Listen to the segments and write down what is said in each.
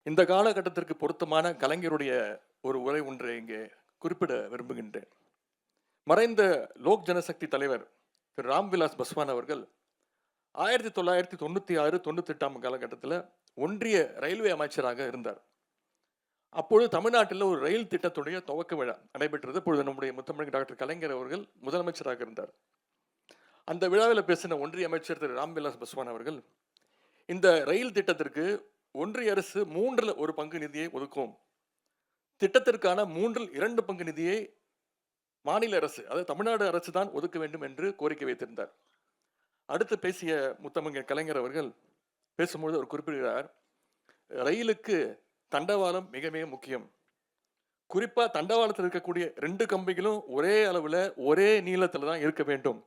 இந்த காலகட்டத்திற்கு பொருத்தமான கலைஞருடைய ஒரு உரை ஒன்றை இங்கே குறிப்பிட விரும்புகின்றேன். மறைந்த லோக் ஜனசக்தி தலைவர் திரு ராம்விலாஸ் பஸ்வான் அவர்கள் 1996, 98ஆம் காலகட்டத்தில் ஒன்றிய ரயில்வே அமைச்சராக இருந்தார். அப்பொழுது தமிழ்நாட்டில் ஒரு ரயில் திட்டத்துடைய துவக்க விழா நடைபெற்றது. அப்பொழுது நம்முடைய முத்தமிழ் டாக்டர் கலைஞர் அவர்கள் முதலமைச்சராக இருந்தார். அந்த விழாவில் பேசின ஒன்றிய அமைச்சர் திரு ராம்விலாஸ் பஸ்வான் அவர்கள், இந்த ரயில் திட்டத்திற்கு ஒன்றிய அரசு 1/3 பங்கு நிதியை ஒதுக்கும். திட்டத்திற்கான 2 பங்கு நிதியை மாநில அரசு, அதாவது தமிழ்நாடு அரசு தான் ஒதுக்க வேண்டும் என்று கோரிக்கை வைத்திருந்தார். அடுத்து பேசிய முத்தமிழ் கலைஞர் அவர்கள் பேசும்பொழுது அவர் குறிப்பிடுகிறார், ரயிலுக்கு தண்டவாளம் மிக மிக முக்கியம். குறிப்பா தண்டவாளத்தில் இருக்கக்கூடிய 2 கம்பிகளும் ஒரே அளவுல ஒரே நீளத்துல தான் இருக்க வேண்டும்.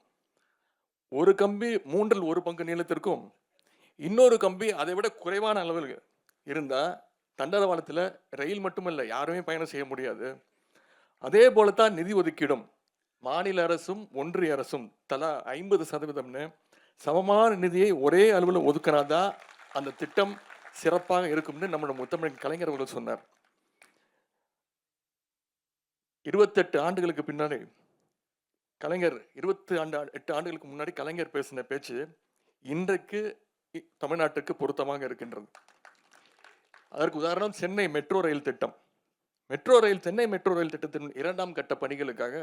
ஒரு கம்பி 1/3 பங்கு நீளத்திற்கும் இன்னொரு கம்பி அதை விட குறைவான அளவில் இருந்தா தண்டவாளத்துல ரயில் மட்டுமல்ல யாருமே பயணம் செய்ய முடியாது. அதே போலத்தான் நிதி ஒதுக்கீடும். மாநில அரசும் ஒன்றிய அரசும் தலா 50% சமமான நிதியை ஒரே அளவில் ஒதுக்கினாதான் அந்த திட்டம் சிறப்பாக இருக்கும்னு நம்மளோட முத்தமிழ் கலைஞர் அவர்கள் சொன்னார். 28 ஆண்டுகளுக்கு பின்னாடி கலைஞர் 28 ஆண்டுகளுக்கு முன்னாடி கலைஞர் பேசின பேச்சு இன்றைக்கு தமிழ்நாட்டுக்கு பொருத்தமாக இருக்கின்றது. அதற்கு உதாரணம் சென்னை மெட்ரோ ரயில் திட்டம். சென்னை மெட்ரோ ரயில் திட்டத்தின் 2ஆம் கட்ட பணிகளுக்காக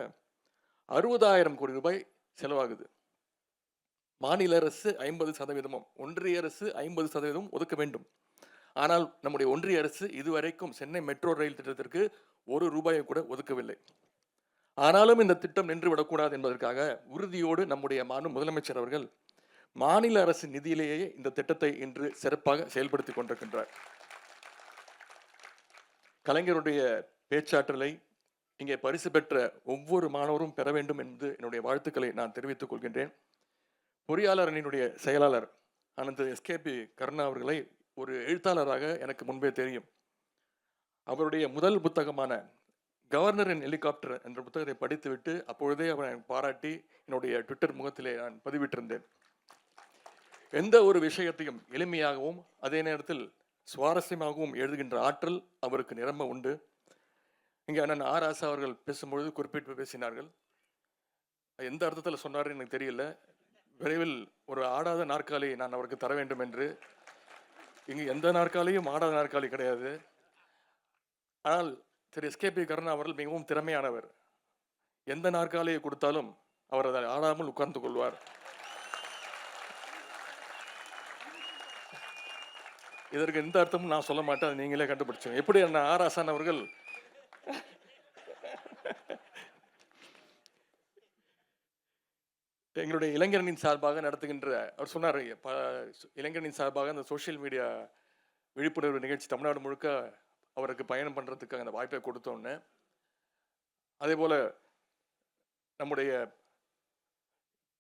60,000 கோடி ரூபாய் செலவாகுது. மாநில அரசு 50%, ஒன்றிய அரசு 50% ஒதுக்க வேண்டும். ஆனால் நம்முடைய ஒன்றிய அரசு இதுவரைக்கும் சென்னை மெட்ரோ ரயில் திட்டத்திற்கு 1 ரூபாயை கூட ஒதுக்கவில்லை. ஆனாலும் இந்த திட்டம் நின்று விடக்கூடாது என்பதற்காக உறுதியோடு நம்முடைய முதலமைச்சர் அவர்கள் மாநில அரசு நிதியிலேயே இந்த திட்டத்தை இன்று சிறப்பாக செயல்படுத்திக் கொண்டிருக்கின்றார். கலைஞருடைய பேச்சாற்றலை இங்கே பரிசு பெற்ற ஒவ்வொரு மாணவரும் பெற வேண்டும் என்று என்னுடைய வாழ்த்துக்களை நான் தெரிவித்துக் கொள்கின்றேன். பொறியாளர் அணியினுடைய செயலாளர் அனந்த் எஸ்கேபி கருணா அவர்களை ஒரு எழுத்தாளராக எனக்கு முன்பே தெரியும். அவருடைய முதல் புத்தகமான கவர்னரின் ஹெலிகாப்டர் என்ற புத்தகத்தை படித்துவிட்டு அப்பொழுதே அவரை பாராட்டி என்னுடைய ட்விட்டர் முகத்திலே நான் பதிவிட்டிருந்தேன். எந்த ஒரு விஷயத்தையும் எளிமையாகவும் அதே நேரத்தில் சுவாரஸ்யமாகவும் எழுதுகின்ற ஆற்றல் அவருக்கு நிரம்ப உண்டு. இங்கே அண்ணன் ஆர் ராசா அவர்கள் பேசும்பொழுது குறிப்பிட்டு பேசினார்கள். எந்த அர்த்தத்தில் சொன்னார் எனக்கு தெரியல. விரைவில் ஒரு ஆடாத நாற்காலி நான் அவருக்கு தர வேண்டும் என்று. இங்கு எந்த நாற்காலியும் ஆடாத நாற்காலி கிடையாது. ஆனால் திரு எஸ்கேபி கருணா அவர்கள் மிகவும் திறமையானவர். எந்த நாற்காலியை கொடுத்தாலும் அவர் அதை ஆடாமல் உட்கார்ந்து கொள்வார். இதற்கு எந்த அர்த்தமும் நான் சொல்ல மாட்டேன், நீங்களே கண்டுபிடிச்சோம். எப்படி அண்ணா ஆர் ஆசான் அவர்கள் எங்களுடைய இளைஞரணியின் சார்பாக நடத்துகின்ற, அவர் சொன்னார் இளைஞரணியின் சார்பாக அந்த சோசியல் மீடியா விழிப்புணர்வு நிகழ்ச்சி தமிழ்நாடு முழுக்க அவருக்கு பயணம் பண்ணுறதுக்கு அந்த வாய்ப்பை கொடுத்தோன்னு. அதே போல் நம்முடைய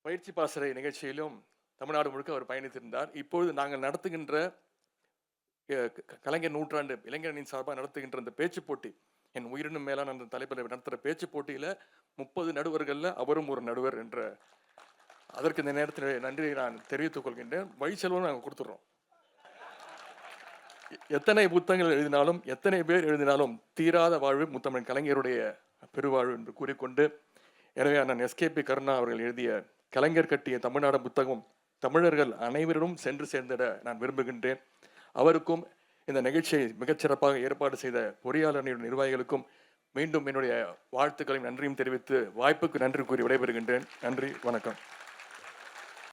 பயிற்சி பாசறை நிகழ்ச்சியிலும் தமிழ்நாடு முழுக்க அவர் பயணித்திருந்தார். இப்பொழுது நாங்கள் நடத்துகின்ற கலைஞர் நூற்றாண்டு இளைஞரணியின் சார்பாக நடத்துகின்ற அந்த பேச்சு போட்டி, என் உயிரினும் மேலான அந்த தலைப்பில் நடத்துகிற பேச்சு போட்டியில் 30 நடுவர்களில் அவரும் ஒரு நடுவர் என்ற அதற்கு இந்த நேரத்தில் நன்றியை நான் தெரிவித்துக் கொள்கின்றேன். வழி செல்வம் நாங்கள் கொடுத்துட்றோம். எத்தனை புத்தகங்கள் எழுதினாலும் எத்தனை பேர் எழுதினாலும் தீராத வாழ்வு முத்தமிழ் கலைஞருடைய பெருவாழ்வு என்று கூறிக்கொண்டு, எனவே அண்ணன் எஸ்கேபி கருணா அவர்கள் எழுதிய கலைஞர் கட்டிய தமிழ்நாடு புத்தகம் தமிழர்கள் அனைவரிடம் சென்று சேர்ந்திட நான் விரும்புகின்றேன். அவருக்கும் இந்த நிகழ்ச்சியை மிகச்சிறப்பாக ஏற்பாடு செய்த பொறியாளர் நிர்வாகிகளுக்கும் மீண்டும் என்னுடைய வாழ்த்துக்களையும் நன்றியும் தெரிவித்து வாய்ப்புக்கு நன்றி கூறி விடைபெறுகின்றேன். நன்றி, வணக்கம்.